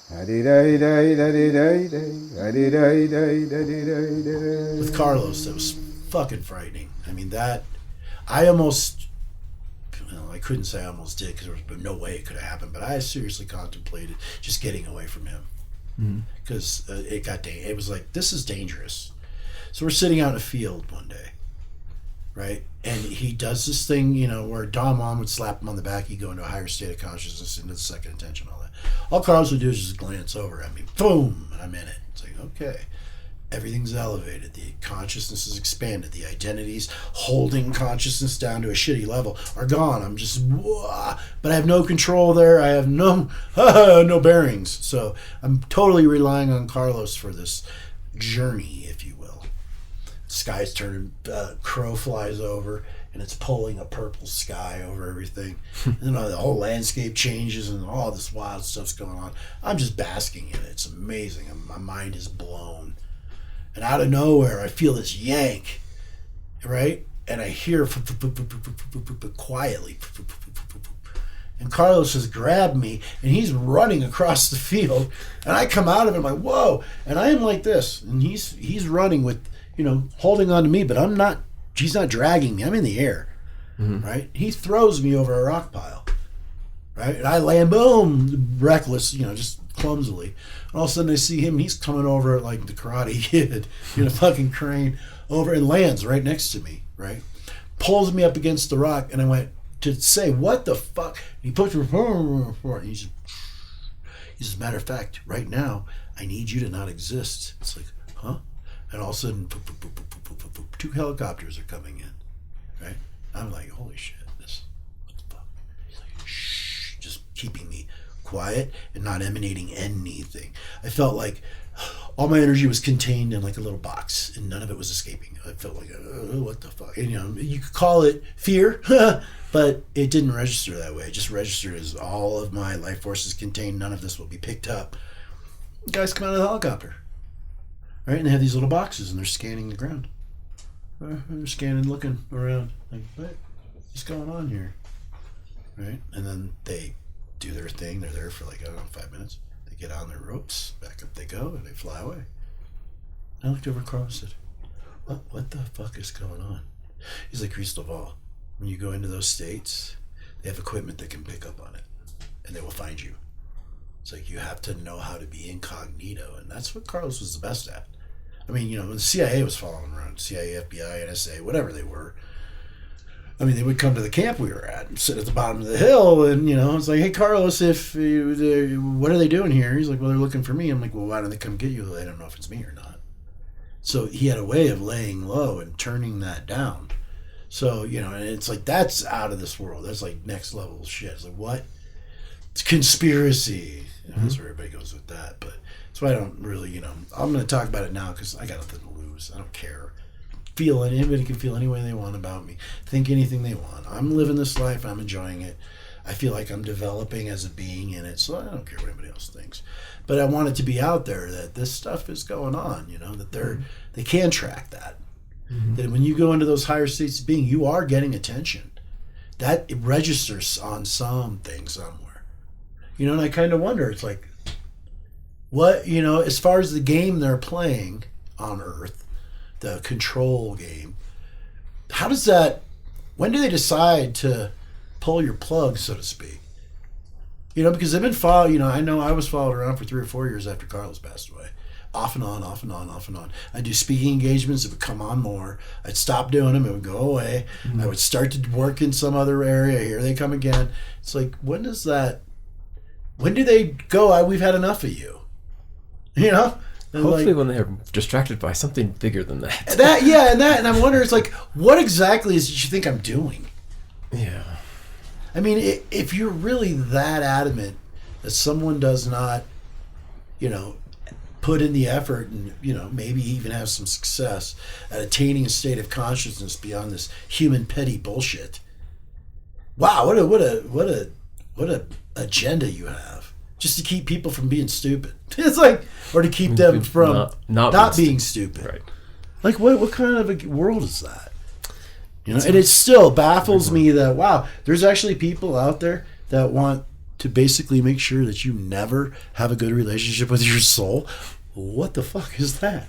With Carlos, that was fucking frightening. I mean, I almost, I couldn't say I almost did because there was no way it could have happened, but I seriously contemplated just getting away from him because it was like, this is dangerous. So we're sitting out in a field one day, right? And he does this thing, where Don Mom would slap him on the back, he'd go into a higher state of consciousness, into the second intention, all that. All Carlos would do is just glance over at me, boom, and I'm in it. It's like, okay, everything's elevated, the consciousness is expanded, the identities holding consciousness down to a shitty level are gone. I'm just, but I have no control there. I have no bearings. So I'm totally relying on Carlos for this journey, if you will. Sky's turning, crow flies over, and it's pulling a purple sky over everything. And then the whole landscape changes, and all this wild stuff's going on. I'm just basking in it. It's amazing. My mind is blown. And out of nowhere, I feel this yank, right? And I hear quietly. And Carlos has grabbed me, and he's running across the field. And I come out of it, I'm like, whoa. And I am like this. And he's running with, holding on to me, but he's not dragging me. I'm in the air, right? He throws me over a rock pile, right? And I land, boom, reckless, just clumsily. And all of a sudden I see him, he's coming over like the Karate Kid in a fucking crane over and lands right next to me, right? Pulls me up against the rock, and I went to say, what the fuck? He puts me, he says, as a matter of fact, right now, I need you to not exist. It's like, huh? And all of a sudden, 2 helicopters are coming in, right? I'm like, holy shit, what the fuck? He's like, shh, just keeping me quiet and not emanating anything. I felt like all my energy was contained in like a little box, and none of it was escaping. I felt like, what the fuck? And, you could call it fear, but it didn't register that way. It just registered as all of my life force is contained. None of this will be picked up. The guys come out of the helicopter, right? And they have these little boxes, and they're scanning the ground. They're scanning, looking around, like, what's going on here, right? And then they do their thing. They're there for 5 minutes. They get on their ropes, back up they go, and they fly away. I looked over at Carl and said, what the fuck is going on? He's like, Cristobal, when you go into those states, they have equipment that can pick up on it, and they will find you. It's like, you have to know how to be incognito, and that's what Carlos was the best at. I mean, when the CIA was following around, CIA, FBI, NSA, whatever they were, I mean, they would come to the camp we were at and sit at the bottom of the hill, and, it's like, hey, Carlos, what are they doing here? He's like, well, they're looking for me. I'm like, well, why don't they come get you? They don't know if it's me or not. So he had a way of laying low and turning that down. So, and it's like, that's out of this world. That's like next level shit. It's like, what? It's conspiracy. That's where everybody goes with that. But that's why I don't really, I'm going to talk about it now because I got nothing to lose. I don't care. Anybody can feel any way they want about me, think anything they want. I'm living this life, I'm enjoying it. I feel like I'm developing as a being in it, so I don't care what anybody else thinks. But I want it to be out there that this stuff is going on, that they can track that. That when you go into those higher states of being, you are getting attention. That it registers on something somewhere. And I kind of wonder, it's like, what, as far as the game they're playing on Earth, the control game, how does that, when do they decide to pull your plug, so to speak? Because they've been followed, I know I was followed around for 3 or 4 years after Carlos passed away. Off and on, off and on, off and on. I'd do speaking engagements, it would come on more. I'd stop doing them, it would go away. I would start to work in some other area, here they come again. It's like, when do they go, we've had enough of you? And hopefully when they're distracted by something bigger than that. And I'm wondering, it's like, what exactly is it you think I'm doing? Yeah. I mean, if you're really that adamant that someone does not, put in the effort and, maybe even have some success at attaining a state of consciousness beyond this human petty bullshit. Wow, what a agenda you have. Just to keep people from being stupid. It's like, or to keep them from not being stupid. Right. Like, what kind of a world is that? And it still baffles me that, wow, there's actually people out there that want to basically make sure that you never have a good relationship with your soul. What the fuck is that?